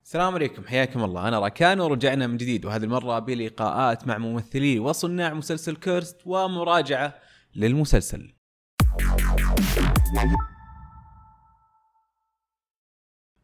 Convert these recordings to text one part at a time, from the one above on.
السلام عليكم، حياكم الله. أنا راكان ورجعنا من جديد، وهذه المرة بلقاءات مع ممثلين وصناع مسلسل كيرست ومراجعة للمسلسل.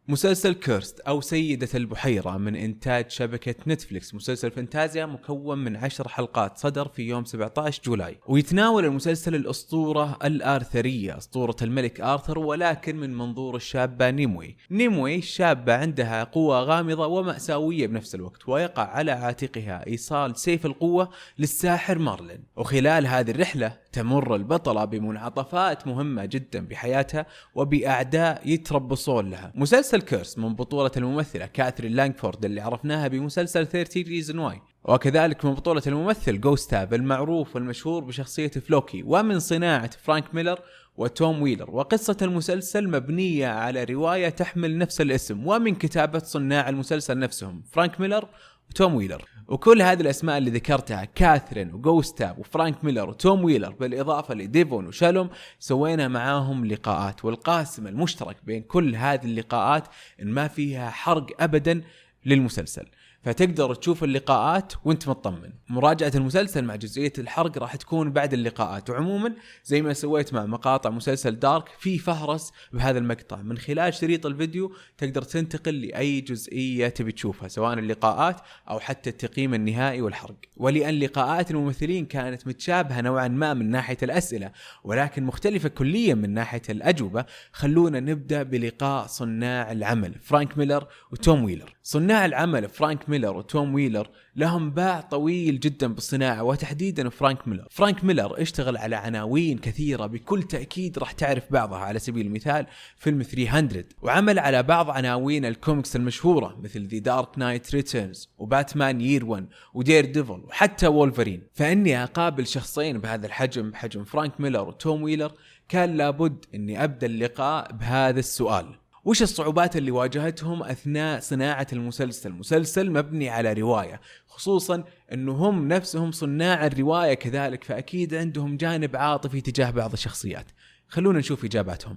مسلسل كيرست أو سيدة البحيرة من إنتاج شبكة نتفليكس، مسلسل فنتازيا مكون من 10 حلقات، صدر في يوم 17 جولاي. ويتناول المسلسل الأسطورة الآرثرية، أسطورة الملك آرثر، ولكن من منظور الشابة نيموي. نيموي شابة عندها قوة غامضة ومأساوية بنفس الوقت، ويقع على عاتقها إيصال سيف القوة للساحر مارلين. وخلال هذه الرحلة تمر البطلة بمنعطفات مهمة جدا بحياتها وبأعداء يتربصون لها. مسلسل كيرست من بطولة الممثلة كاثرين لانغفورد اللي عرفناها بمسلسل 30 Reasons Why، وكذلك من بطولة الممثل جوستاف المعروف والمشهور بشخصية فلوكي، ومن صناعة فرانك ميلر وتوم ويلر. وقصة المسلسل مبنية على رواية تحمل نفس الاسم، ومن كتابة صناع المسلسل نفسهم فرانك ميلر وتوم ويلر. وكل هذه الأسماء اللي ذكرتها، كاثرين وجوستاف وفرانك ميلر وتوم ويلر، بالإضافة لديفون وشالوم، سوينا معاهم لقاءات. والقاسم المشترك بين كل هذه اللقاءات إن ما فيها حرق أبدا للمسلسل، فتقدر تشوف اللقاءات وانت مطمن. مراجعة المسلسل مع جزئية الحرق راح تكون بعد اللقاءات. وعموما زي ما سويت مع مقاطع مسلسل دارك، في فهرس بهذا المقطع، من خلال شريط الفيديو تقدر تنتقل لأي جزئية تبي تشوفها، سواء اللقاءات أو حتى التقييم النهائي والحرق. ولأن لقاءات الممثلين كانت متشابهة نوعا ما من ناحية الأسئلة، ولكن مختلفة كليا من ناحية الأجوبة، خلونا نبدأ بلقاء صناع العمل فرانك ميلر وتوم ويلر. صناع العمل فرانك ميلر وتوم ويلر لهم باع طويل جدا بالصناعة، وتحديدا فرانك ميلر اشتغل على عناوين كثيرة بكل تأكيد راح تعرف بعضها، على سبيل المثال فيلم 300، وعمل على بعض عناوين الكوميكس المشهورة مثل The Dark Knight Returns وباتمان يير 1 ودير ديفل وحتى وولفرين. فإني أقابل شخصين بهذا الحجم، بحجم فرانك ميلر وتوم ويلر، كان لابد أني أبدأ اللقاء بهذا السؤال: وش الصعوبات اللي واجهتهم أثناء صناعة المسلسل؟ مسلسل مبني على رواية، خصوصا أنه هم نفسهم صناع الرواية كذلك، فأكيد عندهم جانب عاطفي تجاه بعض الشخصيات. خلونا نشوف إجاباتهم.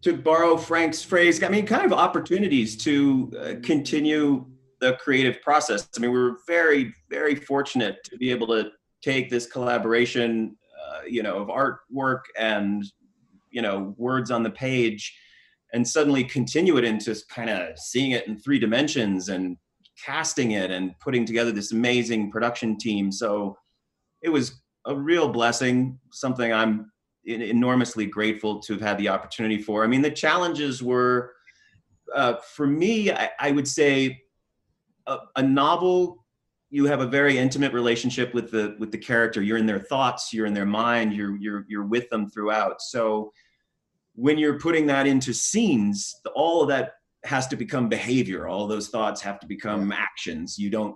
To borrow Frank's phrase, I mean, kind of opportunities to continue the creative process. I mean, we were very, very fortunate to be able to take this collaboration, of artwork and, words on the page, and suddenly continue it into kind of seeing it in 3 dimensions and casting it and putting together this amazing production team. So it was a real blessing, something I'm enormously grateful to have had the opportunity for. I mean, the challenges were, for me, I would say a novel, you have a very intimate relationship with the character. You're in their thoughts, you're in their mind, you're with them throughout. So when you're putting that into scenes, all of that has to become behavior. All those thoughts have to become actions. You don't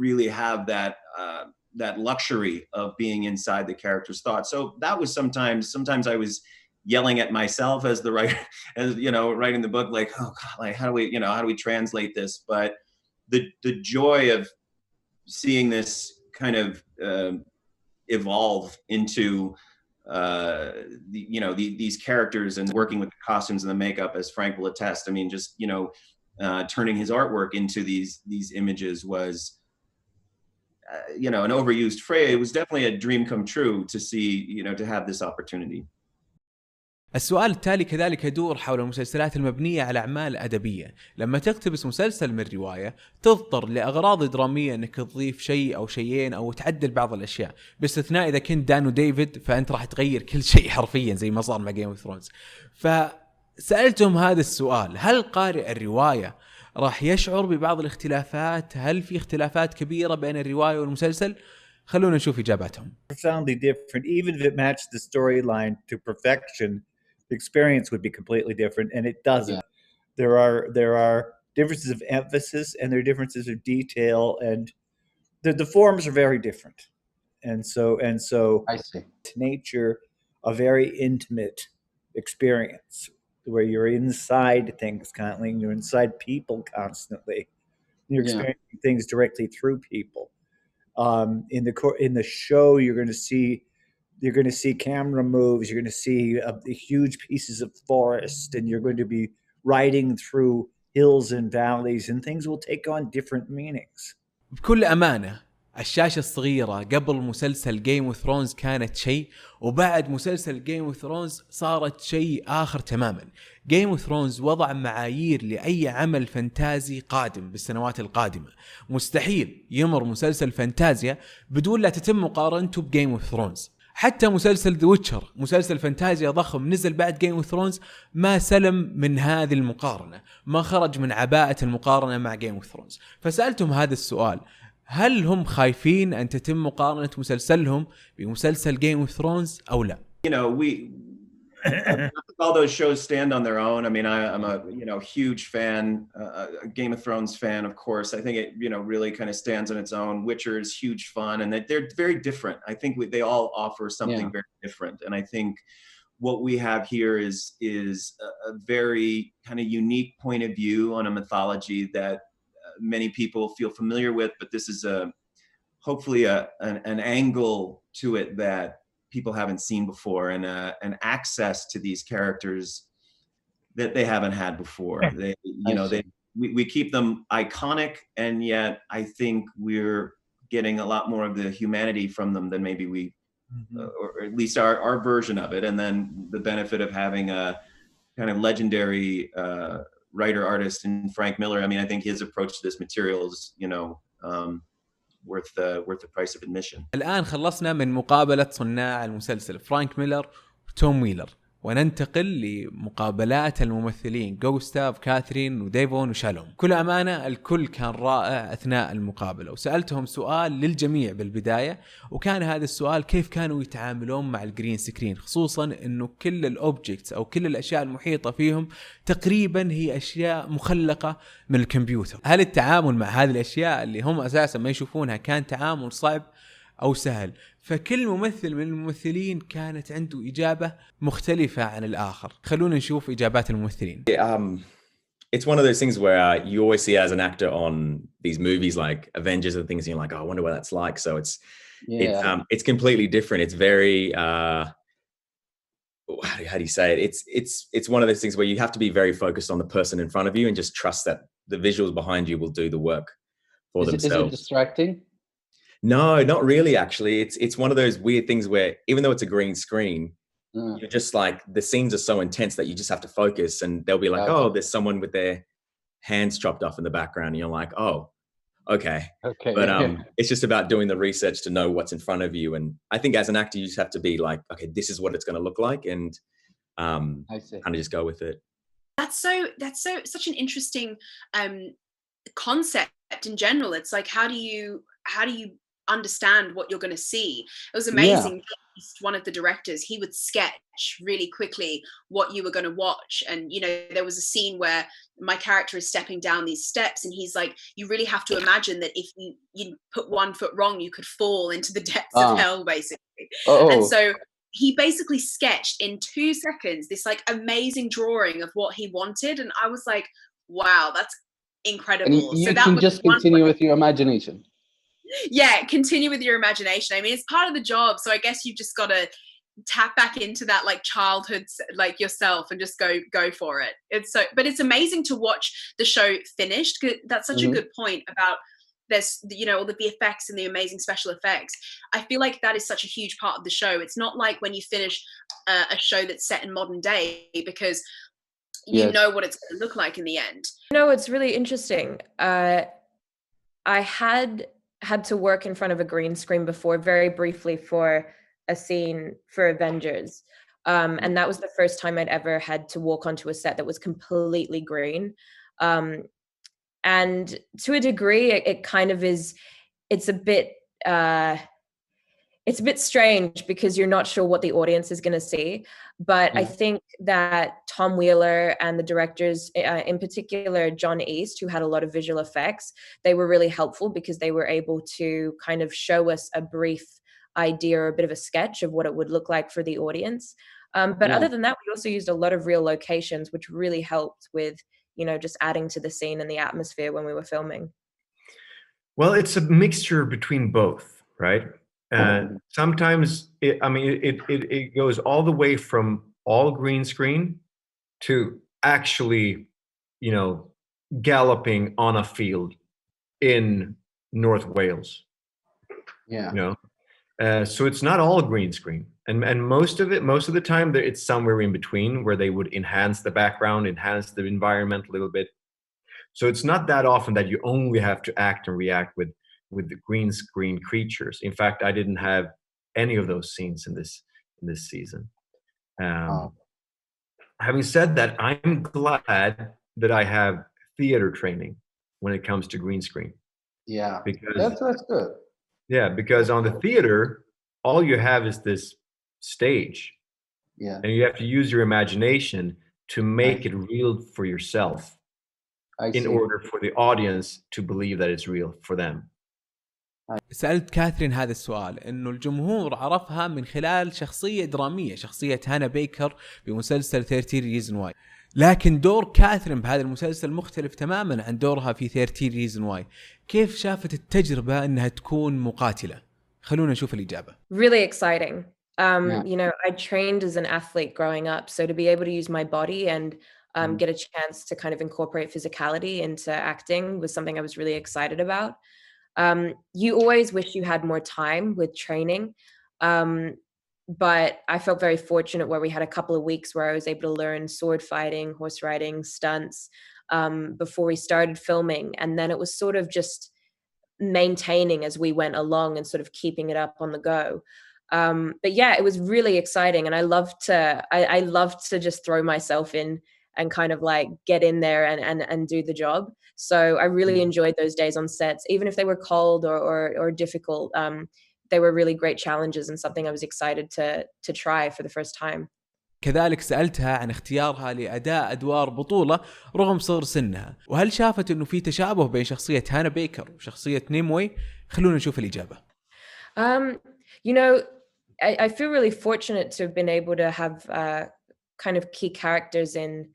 really have that luxury of being inside the character's thoughts. So that was sometimes I was yelling at myself as the writer, as writing the book, like, oh God, like how do we translate this? But the joy of seeing this kind of evolve into these characters, and working with the costumes and the makeup, as Frank will attest. I mean, just turning his artwork into these images was an overused phrase. It was definitely a dream come true to see, to have this opportunity. السؤال التالي كذلك يدور حول المسلسلات المبنية على أعمال أدبية. لما تقتبس مسلسل من رواية، تضطر لأغراض درامية أنك تضيف شيء أو شيئين أو تعدل بعض الأشياء، باستثناء إذا كنت دان وديفيد فأنت راح تغير كل شيء حرفيا زي ما صار مع جيم اوف ثرونز. فسألتهم هذا السؤال: هل قارئ الرواية راح يشعر ببعض الاختلافات؟ هل في اختلافات كبيرة بين الرواية والمسلسل؟ خلونا نشوف إجاباتهم. Profoundly different, even if it matched the storyline to perfection. The experience would be completely different, and it doesn't. There are differences of emphasis, and there are differences of detail, and the forms are very different. And so I see. Nature, a very intimate experience where you're inside things constantly, and you're inside people constantly. You're experiencing things directly through people. In the show, you're going to see camera moves, you're going to see huge pieces of forest, and you're going to be riding through hills and valleys, and things will take on different meanings. بكل أمانة الشاشة الصغيرة قبل مسلسل جيم اوف ثرونز كانت شيء، وبعد مسلسل جيم اوف ثرونز صارت شيء آخر تماما. جيم اوف ثرونز وضع معايير لأي عمل فانتازي قادم بالسنوات القادمة. مستحيل يمر مسلسل فانتازيا بدون لا تتم مقارنته بجيم اوف ثرونز. حتى مسلسل ذا ويتشر، مسلسل فانتازيا ضخم نزل بعد جيم اوف ثرونز، ما سلم من هذه المقارنة، ما خرج من عباءة المقارنة مع جيم اوف ثرونز. فسألتهم هذا السؤال: هل هم خايفين أن تتم مقارنة مسلسلهم بمسلسل جيم اوف ثرونز أو لا؟ You know, all those shows stand on their own. I mean, I'm a huge fan, a Game of Thrones fan, of course. I think it really kind of stands on its own. Witcher is huge fun, and they're very different. I think they all offer something very different, and I think what we have here is a very kind of unique point of view on a mythology that many people feel familiar with, but this is hopefully an angle to it that people haven't seen before, and an access to these characters that they haven't had before. We keep them iconic, and yet I think we're getting a lot more of the humanity from them than maybe we, or at least our version of it. And then the benefit of having a kind of legendary writer artist in Frank Miller. I mean, I think his approach to this material is, worth the price of admission. الآن خلصنا من مقابلة صناع المسلسل فرانك ميلر وتوم ويلر، وننتقل لمقابلات الممثلين جوستاف، كاثرين وديفون وشالوم. كل أمانة الكل كان رائع أثناء المقابلة، وسألتهم سؤال للجميع بالبداية، وكان هذا السؤال: كيف كانوا يتعاملون مع الجرين سكرين، خصوصا أنه كل الأوبجكتس أو كل الأشياء المحيطة فيهم تقريبا هي أشياء مخلقة من الكمبيوتر. هل التعامل مع هذه الأشياء اللي هم أساسا ما يشوفونها كان تعامل صعب أو سهل؟ فكل ممثل من الممثلين كانت عنده إجابة مختلفة عن الآخر. خلونا نشوف إجابات الممثلين. It's one of those things where you always see as an actor on these movies like Avengers and things, and you're like, oh, I wonder what that's like. So it's completely different. It's very how do you say it? It's one of those things where you have to be very focused on the person in front of you and just trust that the visuals behind you will do the work for themselves. Is it distracting? No, not really, actually. It's one of those weird things where even though it's a green screen, you're just like, the scenes are so intense that you just have to focus, and they'll be like, oh, there's someone with their hands chopped off in the background, and you're like, oh, okay. But it's just about doing the research to know what's in front of you. And I think as an actor, you just have to be like, okay, this is what it's going to look like, and kind of just go with it. That's such an interesting concept in general. It's like, how do you understand what you're going to see? It was amazing. One of the directors, he would sketch really quickly what you were going to watch, and there was a scene where my character is stepping down these steps, and he's like, you really have to imagine that if you put one foot wrong, you could fall into the depths of hell, basically. And so he basically sketched in 2 seconds this like amazing drawing of what he wanted, and I was like, wow, that's incredible. And you so that can just continue with your imagination. Yeah, continue with your imagination. I mean, it's part of the job, so I guess you've just got to tap back into that like childhood, like yourself, and just go for it. But it's amazing to watch the show finished. That's such a good point about there's all the VFX and the amazing special effects. I feel like that is such a huge part of the show. It's not like when you finish a show that's set in modern day, because you know what it's going to look like in the end. It's really interesting. I had to work in front of a green screen before, very briefly, for a scene for Avengers, and that was the first time I'd ever had to walk onto a set that was completely green, and to a degree it kind of is, it's a bit strange because you're not sure what the audience is going to see. But I think that Tom Wheeler and the directors, in particular John East, who had a lot of visual effects, they were really helpful because they were able to kind of show us a brief idea or a bit of a sketch of what it would look like for the audience. But other than that, we also used a lot of real locations, which really helped with, just adding to the scene and the atmosphere when we were filming. Well, it's a mixture between both, right? Sometimes it goes all the way from all green screen to actually, galloping on a field in North Wales. Yeah. You know, so it's not all green screen, and most of the time it's somewhere in between where they would enhance the background, enhance the environment a little bit. So it's not that often that you only have to act and react with the green screen creatures. In fact, I didn't have any of those scenes in this season. Having said that, I'm glad that I have theater training when it comes to green screen. Yeah, because that's good. Yeah, because on the theater, all you have is this stage. Yeah. And you have to use your imagination to make it real for yourself in order for the audience to believe that it's real for them. سألت كاثرين هذا السؤال إنه الجمهور عرفها من خلال شخصية درامية، شخصية هانا بيكر بمسلسل 13 Reasons Why، لكن دور كاثرين بهذا المسلسل مختلف تماما عن دورها في 13 Reasons Why. كيف شافت التجربة إنها تكون مقاتلة؟ خلونا نشوف الإجابة. Really exciting. You know, I trained as an athlete growing up, so to be able to use my body and get a chance to kind of incorporate physicality into acting was something I was really excited about. You always wish you had more time with training, but I felt very fortunate where we had a couple of weeks where I was able to learn sword fighting, horse riding, stunts before we started filming, and then it was sort of just maintaining as we went along and sort of keeping it up on the go. But yeah, it was really exciting, and I loved to just throw myself in and kind of like get in there and do the job. So I really enjoyed those days on sets, even if they were cold or difficult. They were really great challenges and something I was excited to try for the first time. كذلك سألتها عن اختيارها لأداء أدوار بطولة رغم صغر سنها، وهل شافت إنه في تشابه بين شخصية هانا بيكر وشخصية نيموي؟ خلونا نشوف الإجابة. You know, I feel really fortunate to have been able to have kind of key characters in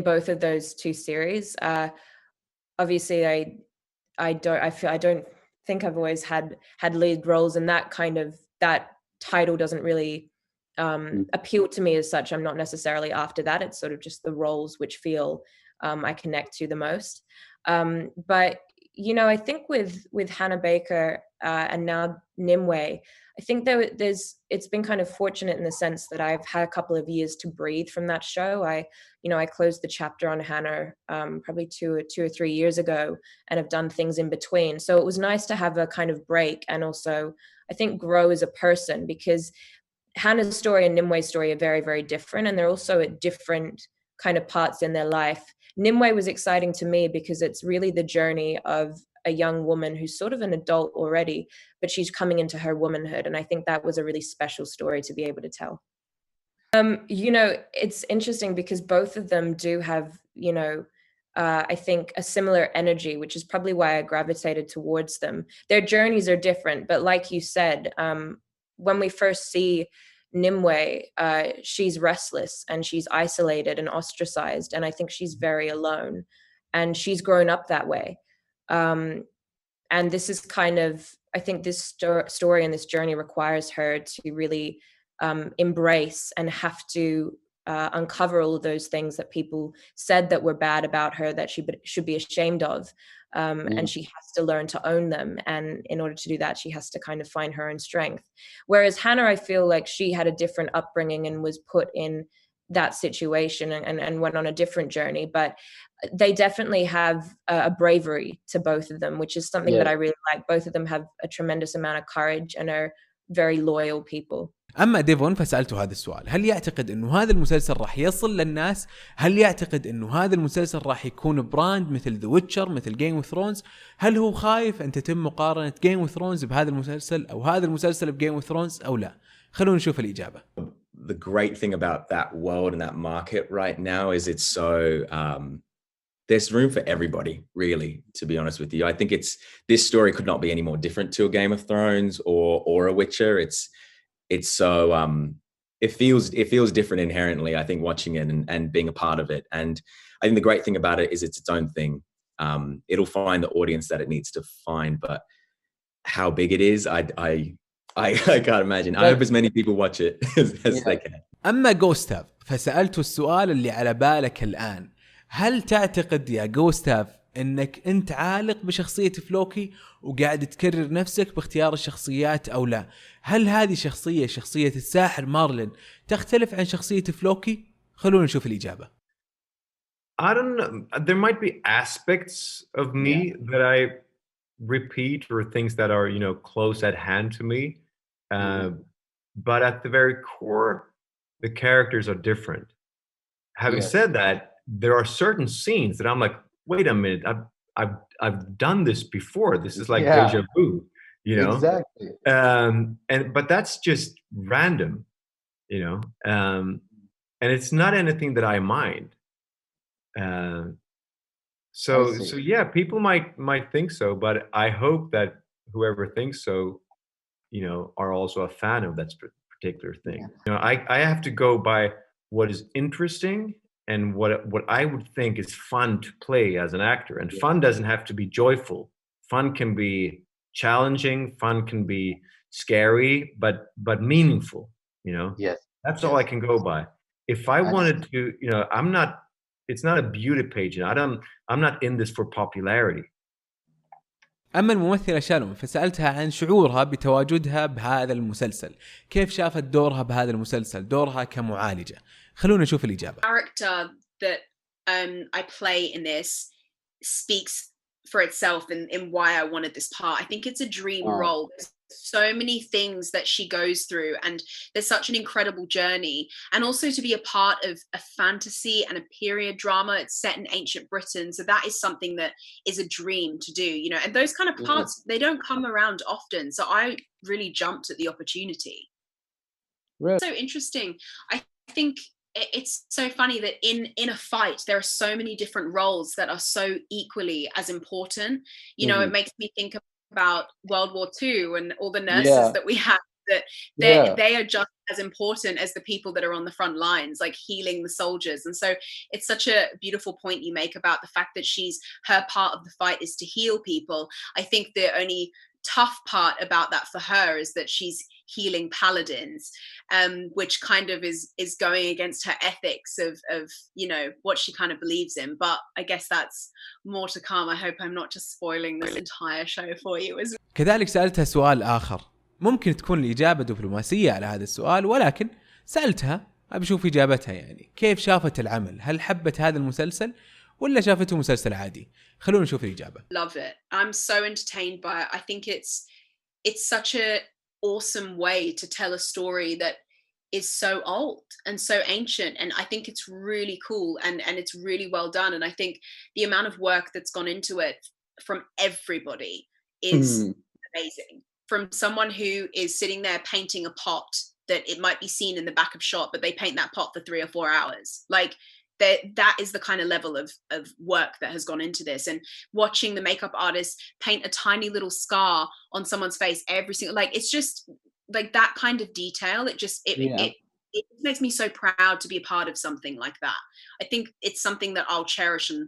both of those two series. Obviously, I don't think I've always had lead roles, and that title doesn't really appeal to me as such. I'm not necessarily after that. It's sort of just the roles which feel I connect to the most. But you know, I think with Hannah Baker and now Nimoy, I think it's been kind of fortunate in the sense that I've had a couple of years to breathe from that show. I closed the chapter on Hannah probably two or 3 years ago, and have done things in between. So it was nice to have a kind of break, and also I think grow as a person, because Hannah's story and Nimoy's story are very, very different, and they're also at different kind of parts in their life. Nimoy was exciting to me because it's really the journey of a young woman who's sort of an adult already, but she's coming into her womanhood, and I think that was a really special story to be able to tell. You know, it's interesting because both of them do have, you know, I think a similar energy, which is probably why I gravitated towards them. Their journeys are different, but like you said, when we first see Nimoy, she's restless and she's isolated and ostracized, and I think she's very alone, and she's grown up that way. And this is kind of, I think this story and this journey requires her to really embrace and have to uncover all of those things that people said that were bad about her, that she should be ashamed of. And she has to learn to own them. And in order to do that, she has to kind of find her own strength. Whereas Hannah, I feel like she had a different upbringing and was put in that situation and went on a different journey. But they definitely have a bravery to both of them, which is something that I really like. Both of them have a tremendous amount of courage and are very loyal people. أما ديفون فسألته هذا السؤال: هل يعتقد إنه هذا المسلسل راح يصل للناس؟ هل يعتقد إنه هذا المسلسل راح يكون براند مثل ذا ويتشر، مثل جيم اوف ثرونز؟ هل هو خايف أن تتم مقارنة جيم اوف ثرونز بهذا المسلسل، أو هذا المسلسل بجيم اوف ثرونز، أو لا؟ خلونا نشوف الإجابة. The great thing about that world and that market right now is it's so there's room for everybody, really, to be honest with you. I think this story could not be any more different to a Game of Thrones or a Witcher. It's so it feels different inherently, I think, watching it and being a part of it. And I think the great thing about it is it's its own thing. It'll find the audience that it needs to find, but how big it is, I can't imagine. I hope as many people watch it as they can. أما جوستاف فسألته السؤال اللي على بالك الآن: هل تعتقد يا جوستاف انك انت عالق بشخصية فلوكي وقاعد تكرر نفسك باختيار الشخصيات او لا؟ هل هذه شخصية الساحر مارلين تختلف عن شخصية فلوكي؟ خلونا نشوف الإجابة. I don't know. There might be aspects of me that I repeat, or things that are, you know, close at hand to me. But at the very core, the characters are different. Having said that, there are certain scenes that I'm like, wait a minute, I've done this before. This is like deja vu, you know. Exactly. But that's just random, you know. And it's not anything that I mind. So yeah, people might think so, but I hope that whoever thinks so, you know, are also a fan of that particular thing. You know, I have to go by what is interesting and what I would think is fun to play as an actor. And fun doesn't have to be joyful. Fun can be challenging. Fun can be scary, but meaningful. You know. Yes. That's all I can go by. If I wanted to, you know, I'm not. It's not a beauty pageant. I'm not in this for popularity. أما الممثلة شالوم فسألتها عن شعورها بتواجدها بهذا المسلسل، كيف شافت دورها بهذا المسلسل، دورها كمعالجة. خلونا نشوف الإجابة. Character that I play in this speaks for itself in why I wanted this part. I think it's a dream role. There's so many things that she goes through, and there's such an incredible journey. And also to be a part of a fantasy and a period drama. It's set in ancient Britain, so that is something that is a dream to do, you know. And those kind of parts, they don't come around often, so I really jumped at the opportunity. Really? So interesting. I think it's so funny that in a fight there are so many different roles that are so equally as important, you know. It makes me think about World War II and all the nurses that we have, that they are just as important as the people that are on the front lines, like healing the soldiers. And so it's such a beautiful point you make about the fact that her part of the fight is to heal people. I think the only tough part about that for her is that she's healing paladins, which kind of is going against her ethics of you know what she kind of believes in. But I guess that's more to come. I hope I'm not just spoiling this entire show for you. كذلك سألتها سؤال آخر، ممكن تكون الإجابة دبلوماسية على هذا السؤال، ولكن سألتها أبي أشوف إجابتها، يعني كيف شافت العمل، هل حبت هذا المسلسل ولا شافته مسلسل عادي؟ خلونا نشوف الإجابة. Love it. I'm so entertained by it. I think it's such a awesome way to tell a story that is so old and so ancient, and I think it's really cool and it's really well done. And I think the amount of work that's gone into it from everybody is amazing. From someone who is sitting there painting a pot that it might be seen in the back of shot, but they paint that pot for 3 or 4 hours. Like that is the kind of level of work that has gone into this. And watching the makeup artist paint a tiny little scar on someone's face every single, like, it's just like that kind of detail. It makes me so proud to be a part of something like that. I think it's something that I'll cherish and,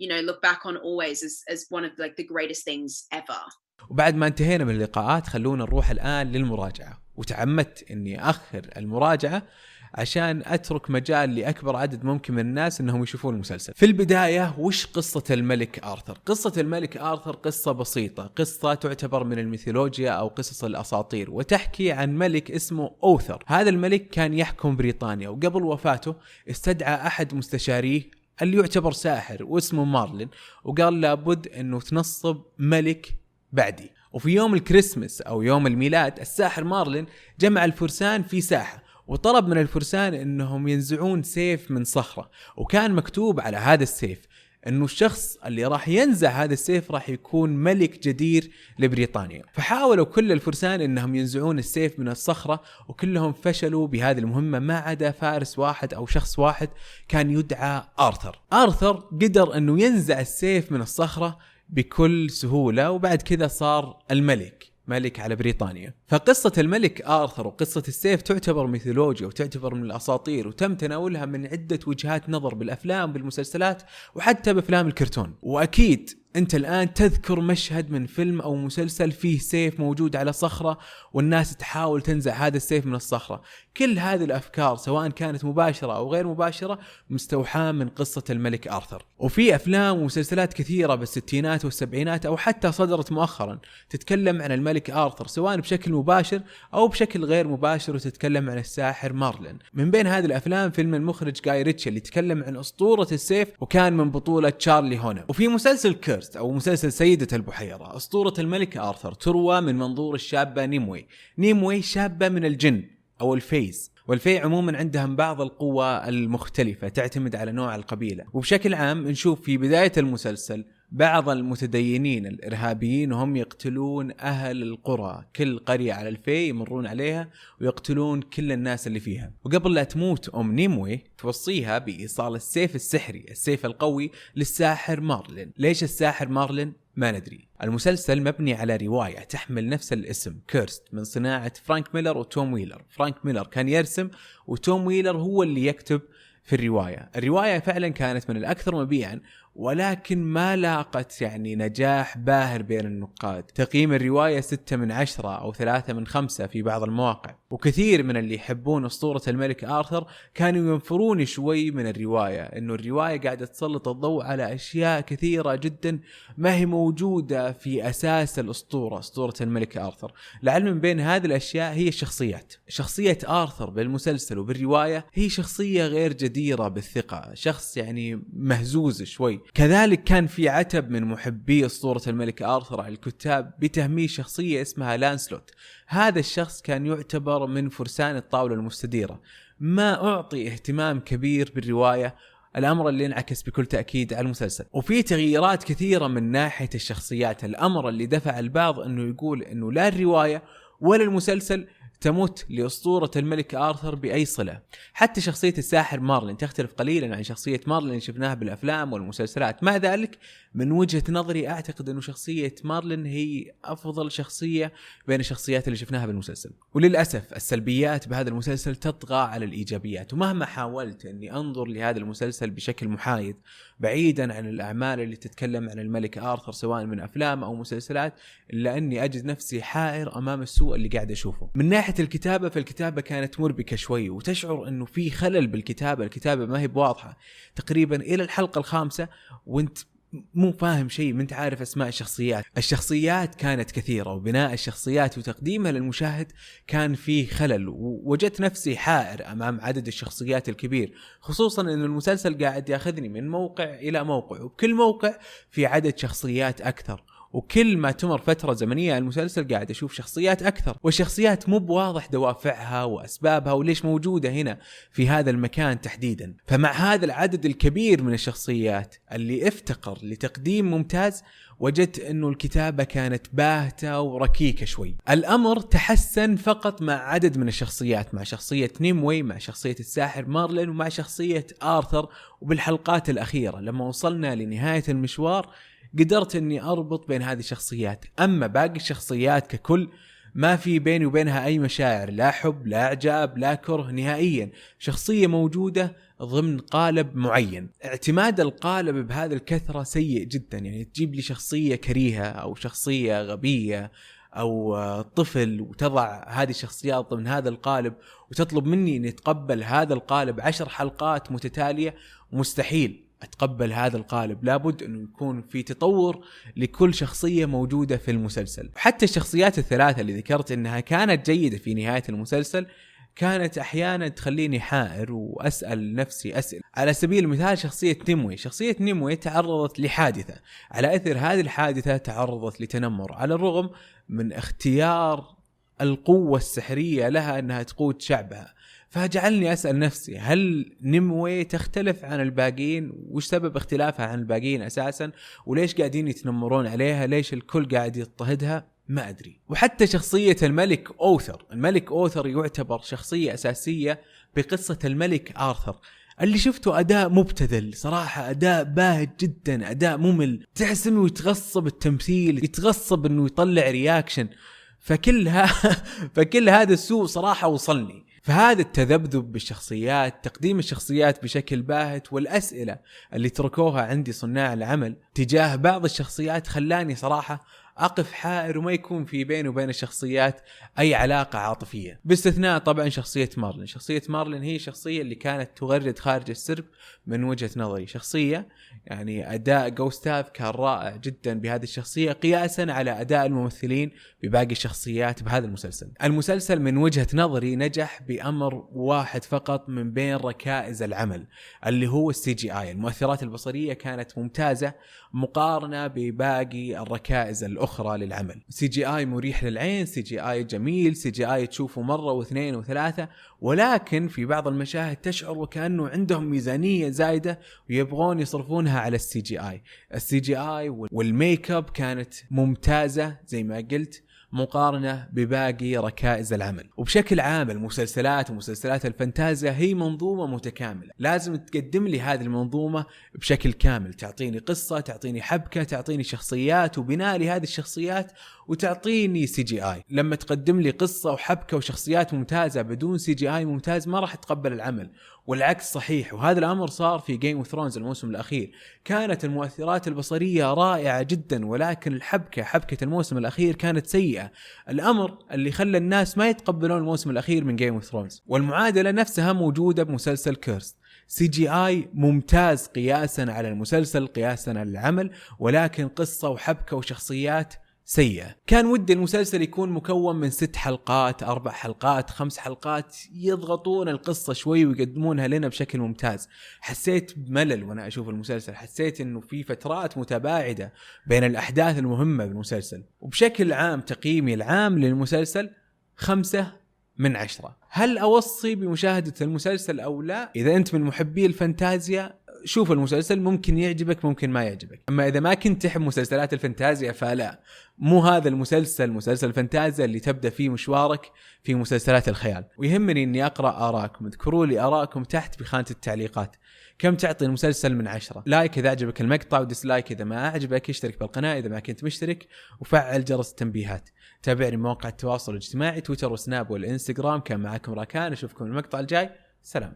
you know, look back on always as one of like the greatest things ever. وبعد ما انتهينا من اللقاءات خلونا نروح الآن للمراجعة. وتعمدت اني اخر المراجعة عشان أترك مجال لأكبر عدد ممكن من الناس أنهم يشوفون المسلسل. في البداية وش قصة الملك آرثر؟ قصة الملك آرثر قصة بسيطة، قصة تعتبر من الميثولوجيا أو قصص الأساطير، وتحكي عن ملك اسمه أوثر. هذا الملك كان يحكم بريطانيا، وقبل وفاته استدعى أحد مستشاريه اللي يعتبر ساحر واسمه مارلين، وقال لابد أنه تنصب ملك بعدي. وفي يوم الكريسماس أو يوم الميلاد الساحر مارلين جمع الفرسان في ساحة، وطلب من الفرسان انهم ينزعون سيف من صخرة، وكان مكتوب على هذا السيف انه الشخص اللي راح ينزع هذا السيف راح يكون ملك جدير لبريطانيا. فحاولوا كل الفرسان انهم ينزعون السيف من الصخرة، وكلهم فشلوا بهذه المهمة ما عدا فارس واحد او شخص واحد كان يدعى آرثر. آرثر قدر انه ينزع السيف من الصخرة بكل سهولة، وبعد كذا صار ملك على بريطانيا. فقصة الملك آرثر وقصة السيف تعتبر ميثولوجيا وتعتبر من الأساطير، وتم تناولها من عدة وجهات نظر بالأفلام بالمسلسلات وحتى بأفلام الكرتون. وأكيد أنت الآن تذكر مشهد من فيلم أو مسلسل فيه سيف موجود على صخرة والناس تحاول تنزع هذا السيف من الصخرة. كل هذه الأفكار سواء كانت مباشرة أو غير مباشرة مستوحاة من قصة الملك آرثر. وفي أفلام ومسلسلات كثيرة بالستينات والسبعينات أو حتى صدرت مؤخرا تتكلم عن الملك آرثر سواء بشكل مباشر أو بشكل غير مباشر، وتتكلم عن الساحر مارلين. من بين هذه الأفلام فيلم المخرج جاي ريتشي اللي تكلم عن أسطورة السيف وكان من بطولة تشارلي هونم. وفي مسلسل كيرست أو مسلسل سيدة البحيرة، أسطورة الملك آرثر تروى من منظور الشابة نيموي. نيموي شابة من الجن أو الفيز، والفي عموما عندهم بعض القوى المختلفة تعتمد على نوع القبيلة. وبشكل عام نشوف في بداية المسلسل بعض المتدينين الإرهابيين وهم يقتلون أهل القرى، كل قرية على الفي يمرون عليها ويقتلون كل الناس اللي فيها. وقبل لا تموت أم نيموي توصيها بإيصال السيف السحري، السيف القوي، للساحر مارلين. ليش الساحر مارلين؟ ما ندري. المسلسل مبني على رواية تحمل نفس الاسم كيرست من صناعة فرانك ميلر وتوم ويلر. فرانك ميلر كان يرسم وتوم ويلر هو اللي يكتب في الرواية. الرواية فعلا كانت من الأكثر مبيعا، ولكن ما لاقت يعني نجاح باهر بين النقاد. تقييم الرواية 6 من 10 أو 3 من 5 في بعض المواقع. وكثير من اللي يحبون أسطورة الملك آرثر كانوا ينفرون شوي من الرواية، إنه الرواية قاعدة تسلط الضوء على أشياء كثيرة جدا ما هي موجودة في أساس الأسطورة، أسطورة الملك آرثر. لعلم من بين هذه الأشياء هي الشخصيات. شخصية آرثر بالمسلسل وبالرواية هي شخصية غير جديرة بالثقة، شخص يعني مهزوز شوي. كذلك كان في عتب من محبي أسطورة الملك آرثر على الكتاب بتهميش شخصية اسمها لانسلوت. هذا الشخص كان يعتبر من فرسان الطاولة المستديرة، ما أعطي اهتمام كبير بالرواية، الأمر اللي انعكس بكل تأكيد على المسلسل. وفي تغييرات كثيرة من ناحية الشخصيات، الأمر اللي دفع البعض أنه يقول أنه لا الرواية ولا المسلسل تمت لأسطورة الملك آرثر بأي صلة. حتى شخصية الساحر مارلين تختلف قليلا عن شخصية مارلين اللي شفناها بالأفلام والمسلسلات. مع ذلك من وجهة نظري أعتقد أنه شخصية مارلين هي أفضل شخصية بين الشخصيات اللي شفناها بالمسلسل. وللأسف السلبيات بهذا المسلسل تطغى على الإيجابيات، ومهما حاولت أني أنظر لهذا المسلسل بشكل محايد بعيدا عن الأعمال اللي تتكلم عن الملك آرثر سواء من أفلام أو مسلسلات، إلا أني أجد نفسي حائر أمام السوء اللي قاعد أشوفه. من ناحية الكتابة، فالكتابة كانت مربكة شوي، وتشعر أنه في خلل بالكتابة. الكتابة ما هي بواضحة تقريبا إلى الحلقة الخامسة وانت مو فاهم شيء، ما انت عارف اسماء الشخصيات. الشخصيات كانت كثيرة وبناء الشخصيات وتقديمها للمشاهد كان فيه خلل، ووجدت نفسي حائر امام عدد الشخصيات الكبير، خصوصا ان المسلسل قاعد ياخذني من موقع الى موقع، وبكل موقع في عدد شخصيات اكثر، وكل ما تمر فترة زمنية المسلسل قاعد أشوف شخصيات أكثر، والشخصيات مو بواضح دوافعها وأسبابها وليش موجودة هنا في هذا المكان تحديدا. فمع هذا العدد الكبير من الشخصيات اللي افتقر لتقديم ممتاز، وجدت أنه الكتابة كانت باهتة وركيكة شوي. الأمر تحسن فقط مع عدد من الشخصيات، مع شخصية نيموي، مع شخصية الساحر مارلين، ومع شخصية آرثر. وبالحلقات الأخيرة لما وصلنا لنهاية المشوار قدرت أني أربط بين هذه الشخصيات. أما باقي الشخصيات ككل ما في بيني وبينها أي مشاعر، لا حب لا إعجاب لا كره نهائيا. شخصية موجودة ضمن قالب معين. اعتماد القالب بهذا الكثرة سيء جدا، يعني تجيب لي شخصية كريهة أو شخصية غبية أو طفل وتضع هذه الشخصيات ضمن هذا القالب وتطلب مني أن أتقبل هذا القالب 10 حلقات متتالية. مستحيل أتقبل هذا القالب، لابد أنه يكون في تطور لكل شخصية موجودة في المسلسل. حتى الشخصيات الثلاثة اللي ذكرت أنها كانت جيدة في نهاية المسلسل كانت أحيانا تخليني حائر وأسأل نفسي أسئلة. على سبيل المثال شخصية نيموي. شخصية نيموي تعرضت لحادثة، على أثر هذه الحادثة تعرضت لتنمر، على الرغم من اختيار القوة السحرية لها أنها تقود شعبها. فجعلني أسأل نفسي، هل نيموي تختلف عن الباقين؟ وش سبب اختلافها عن الباقين أساسا؟ وليش قاعدين يتنمرون عليها؟ ليش الكل قاعد يضطهدها؟ ما أدري. وحتى شخصية الملك أوثر. الملك أوثر يعتبر شخصية أساسية بقصة الملك آرثر. اللي شفته أداء مبتذل صراحة، أداء باهت جدا، أداء ممل، تحس إنه يتغصب التمثيل، يتغصب إنه يطلع رياكشن. فكل هذا السوء صراحة وصلني. فهذا التذبذب بالشخصيات، تقديم الشخصيات بشكل باهت، والأسئلة اللي تركوها عندي صناع العمل تجاه بعض الشخصيات خلاني صراحة أقف حائر وما يكون في بيني وبين الشخصيات أي علاقة عاطفية، باستثناء طبعا شخصية مارلين. شخصية مارلين هي الشخصية اللي كانت تغرد خارج السرب من وجهة نظري. شخصية يعني أداء جوستاف كان رائع جدا بهذه الشخصية قياسا على أداء الممثلين بباقي الشخصيات بهذا المسلسل. المسلسل من وجهة نظري نجح بأمر واحد فقط من بين ركائز العمل، اللي هو CGI. المؤثرات البصرية كانت ممتازة مقارنة بباقي الركائز الأخرى للعمل. CGI مريح للعين، CGI جميل، CGI تشوفه مرة واثنين وثلاثة، ولكن في بعض المشاهد تشعر وكأنه عندهم ميزانية زايدة ويبغون يصرفونها على الCGI والميك اب كانت ممتازة زي ما قلت مقارنة بباقي ركائز العمل. وبشكل عام المسلسلات ومسلسلات الفنتازيا هي منظومة متكاملة، لازم تقدم لي هذه المنظومة بشكل كامل، تعطيني قصة، تعطيني حبكة، تعطيني شخصيات وبناء لهذه الشخصيات، وتعطيني CGI. لما تقدم لي قصة وحبكة وشخصيات ممتازة بدون CGI ممتاز ما راح تقبل العمل، والعكس صحيح. وهذا الأمر صار في Game of Thrones الموسم الأخير، كانت المؤثرات البصرية رائعة جدا، ولكن حبكة الموسم الأخير كانت سيئة، الأمر اللي خلى الناس ما يتقبلون الموسم الأخير من Game of Thrones. والمعادلة نفسها موجودة بمسلسل كيرست، CGI ممتاز قياسا على المسلسل، قياسا على العمل، ولكن قصة وحبكة وشخصيات سيئة. كان ودي المسلسل يكون مكون من 6 حلقات، 4 حلقات، 5 حلقات، يضغطون القصة شوي ويقدمونها لنا بشكل ممتاز. حسيت بملل وانا اشوف المسلسل، حسيت انه في فترات متباعدة بين الاحداث المهمة بالمسلسل. وبشكل عام تقييمي العام للمسلسل 5/10. هل اوصي بمشاهدة المسلسل او لا؟ اذا انت من محبي الفانتازيا شوف المسلسل، ممكن يعجبك ممكن ما يعجبك. أما إذا ما كنت تحب مسلسلات الفانتازيا فلا، مو هذا المسلسل مسلسل الفانتازيا اللي تبدأ فيه مشوارك في مسلسلات الخيال. ويهمني أني أقرأ آراءكم، اذكروا لي آراءكم تحت بخانة التعليقات. كم تعطي المسلسل من 10؟ لايك إذا أعجبك المقطع، وديسلايك إذا ما أعجبك، اشترك بالقناة إذا ما كنت مشترك، وفعل جرس التنبيهات. تابعني مواقع التواصل الاجتماعي تويتر وسناب والإنستغرام. كان معكم راكان، أشوفكم المقطع الجاي. سلام.